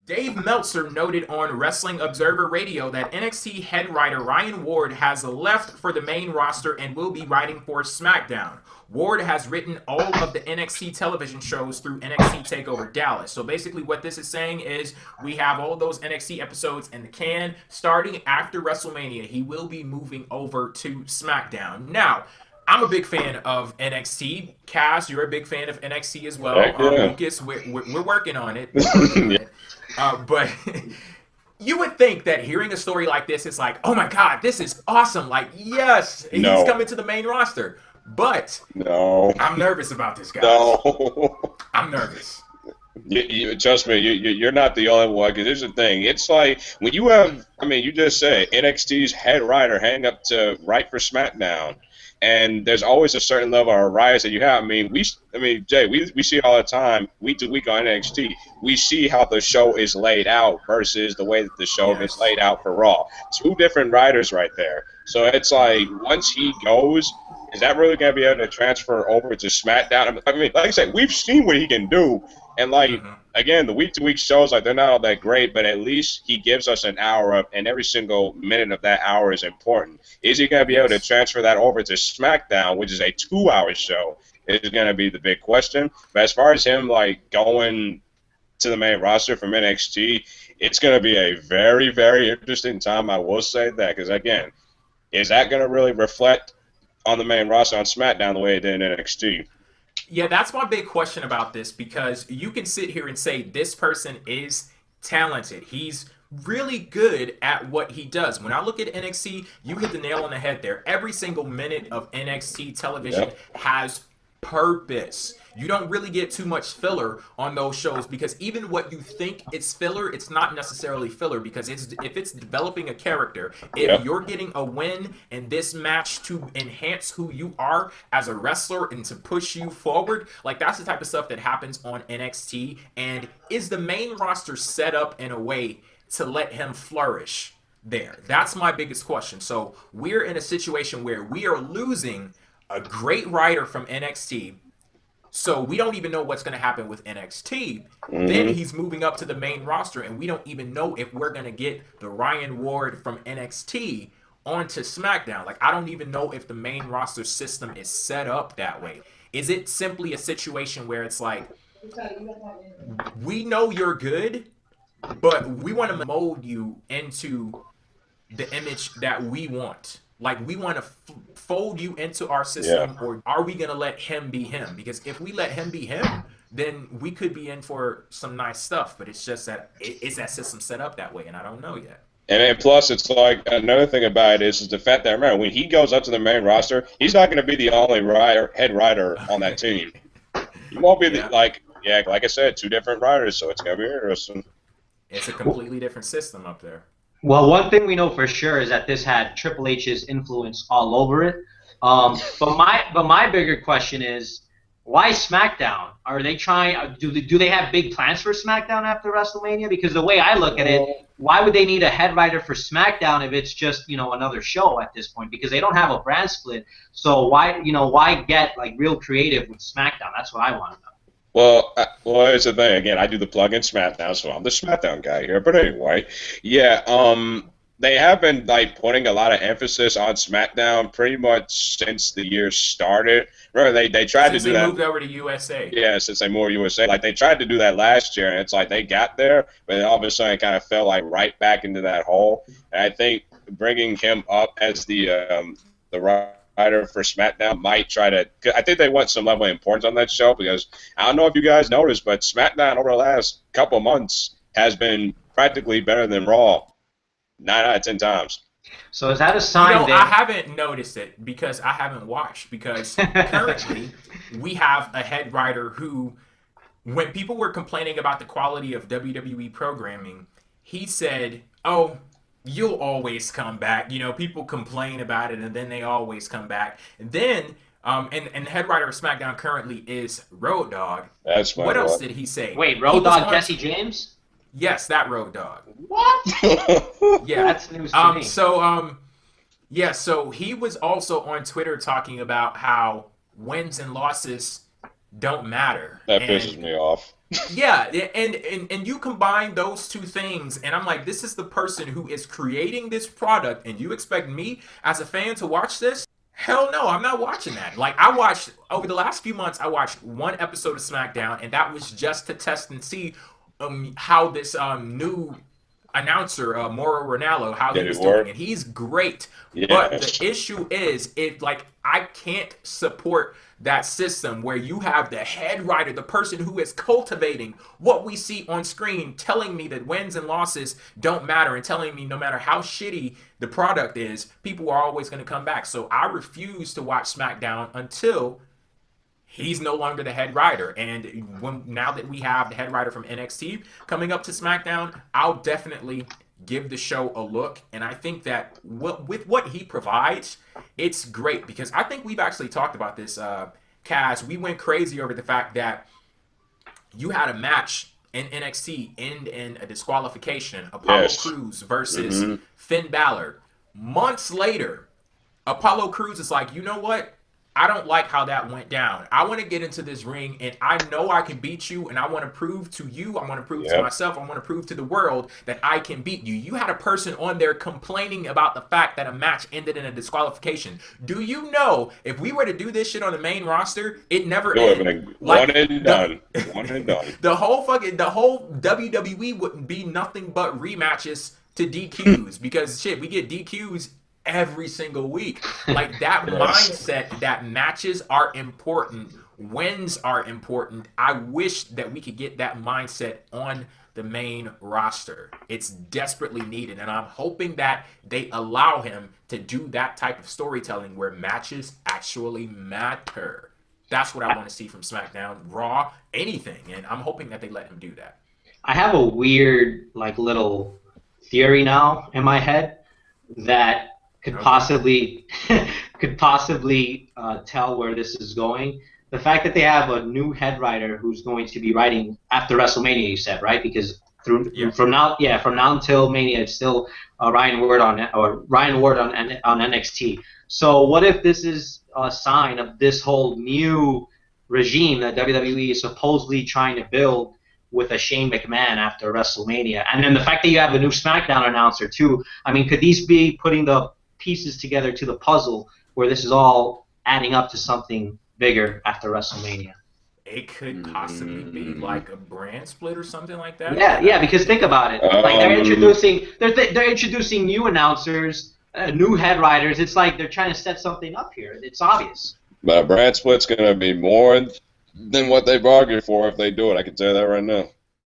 Dave Meltzer noted on Wrestling Observer Radio that NXT head writer Ryan Ward has left for the main roster and will be writing for SmackDown. Ward has written all of the NXT television shows through NXT TakeOver Dallas. So basically what this is saying is we have all of those NXT episodes in the can. Starting after WrestleMania, he will be moving over to SmackDown. Now, I'm a big fan of NXT. Cass, you're a big fan of NXT as well. Yeah. Lucas, we're working on it. But you would think that hearing a story like this is like, oh my God, this is awesome. Like, yes, he's coming to the main roster. But no, I'm nervous about this guy. No, I'm nervous. Trust me, you're not the only one. Because here's the thing: it's like when you have, you just say NXT's head writer hang up to write for SmackDown, and there's always a certain level of rise that you have. Jay, we see it all the time, week to week on NXT. We see how the show is laid out versus the way that the show is laid out for Raw. Two different writers right there. So it's like once he goes, is that really going to be able to transfer over to SmackDown? Like I said, we've seen what he can do. And, again, the week-to-week shows, they're not all that great, but at least he gives us an hour of, and every single minute of that hour is important. Is he going to be able to transfer that over to SmackDown, which is a 2-hour show, is going to be the big question. But as far as him, going to the main roster from NXT, it's going to be a very, very interesting time, I will say that. Because, again, is that going to really reflect on the main roster on SmackDown the way it did in NXT? Yeah, that's my big question about this, because you can sit here and say this person is talented. He's really good at what he does. When I look at NXT, you hit the nail on the head there. Every single minute of NXT television has purpose. You don't really get too much filler on those shows, because even what you think it's filler, it's not necessarily filler, because if it's developing a character, if you're getting a win in this match to enhance who you are as a wrestler and to push you forward, that's the type of stuff that happens on NXT. And is the main roster set up in a way to let him flourish there? That's my biggest question. So we're in a situation where we are losing a great writer from NXT. So we don't even know what's going to happen with NXT. Then he's moving up to the main roster, and we don't even know if we're going to get the Ryan Ward from NXT onto SmackDown. I don't even know if the main roster system is set up that way. Is it simply a situation where it's like, we know you're good, but we want to mold you into the image that we want? We want to fold you into our system, or are we going to let him be him? Because if we let him be him, then we could be in for some nice stuff. But it's just that, is that system set up that way? And I don't know yet. And then plus, it's another thing about it is the fact that, remember, when he goes up to the main roster, he's not going to be the only head writer on that team. He won't be like I said, two different writers, so it's going to be interesting. It's a completely different system up there. Well, one thing we know for sure is that this had Triple H's influence all over it. But my bigger question is, why SmackDown? Are they trying? Do they have big plans for SmackDown after WrestleMania? Because the way I look at it, why would they need a head writer for SmackDown if it's just another show at this point? Because they don't have a brand split. So why get real creative with SmackDown? That's what I want to know. Well, here's the thing. Again, I do the plug-in SmackDown, so I'm the SmackDown guy here. But anyway, they have been putting a lot of emphasis on SmackDown pretty much since the year started. Remember, they tried to do that. Since they moved over to USA. Yeah, since they moved to USA. They tried to do that last year, and it's they got there, but then all of a sudden it kind of fell right back into that hole. And I think bringing him up as the writer for SmackDown might try to. I think they want some level of importance on that show, because I don't know if you guys noticed, but SmackDown over the last couple months has been practically better than Raw 9 out of 10 times. So is that a sign? I haven't noticed it because I haven't watched. Because currently we have a head writer who, when people were complaining about the quality of WWE programming, he said, "Oh, you'll always come back. People complain about it, and then they always come back." And then, and the head writer of SmackDown currently is Road Dogg. That's my What else did he say? Wait, Road Dogg, Jesse James? Yes, that Road Dogg. What? Yeah, that's news to me. So he was also on Twitter talking about how wins and losses don't matter. That pisses me off. Yeah, and you combine those two things, and I'm like, this is the person who is creating this product, and you expect me as a fan to watch this? Hell no, I'm not watching that. Like, I watched over the last few months, I watched one episode of SmackDown, and that was just to test and see how this new announcer, Mauro Ranallo, how he Did it was work? doing, and he's great. But Yes. the issue is, it like I can't support that system where you have the head writer, the person who is cultivating what we see on screen, telling me that wins and losses don't matter, and telling me no matter how shitty the product is, people are always going to come back. So I refuse to watch SmackDown until he's no longer the head writer. And now that we have the head writer from NXT coming up to SmackDown, I'll definitely give the show a look. And I think that with what he provides, it's great, because I think we've actually talked about this, Kaz. We went crazy over the fact that you had a match in NXT end in a disqualification, Apollo Yes. Crews versus Finn Balor. Months later, Apollo Crews is like, you know what? I don't like how that went down. I want to get into this ring, and I know I can beat you, and I want to prove to you, I want to prove to myself, I want to prove to the world that I can beat you. You had a person on there complaining about the fact that a match ended in a disqualification. Do you know, if we were to do this shit on the main roster, it never ended. One and done. One and done. The whole WWE wouldn't be nothing but rematches to DQs, because shit, we get DQs every single week. Like, that mindset that matches are important, wins are important. I wish that we could get that mindset on the main roster. It's desperately needed, and I'm hoping that they allow him to do that type of storytelling where matches actually matter. That's what I want to see from SmackDown, Raw, anything, and I'm hoping that they let him do that. I have a weird, like, little theory now in my head that could possibly tell where this is going. The fact that they have a new head writer who's going to be writing after WrestleMania, you said, right? Because from now until Mania, it's still Ryan Ward on NXT. So what if this is a sign of this whole new regime that WWE is supposedly trying to build with a Shane McMahon after WrestleMania? And then the fact that you have a new SmackDown announcer too. I mean, could these be putting the pieces together to the puzzle where this is all adding up to something bigger after WrestleMania? It could possibly be like a brand split or something like that. Yeah, because think about it. Like, they're introducing new announcers, new head writers. It's like they're trying to set something up here. It's obvious. But a brand split's going to be more than what they bargained for if they do it. I can tell you that right now.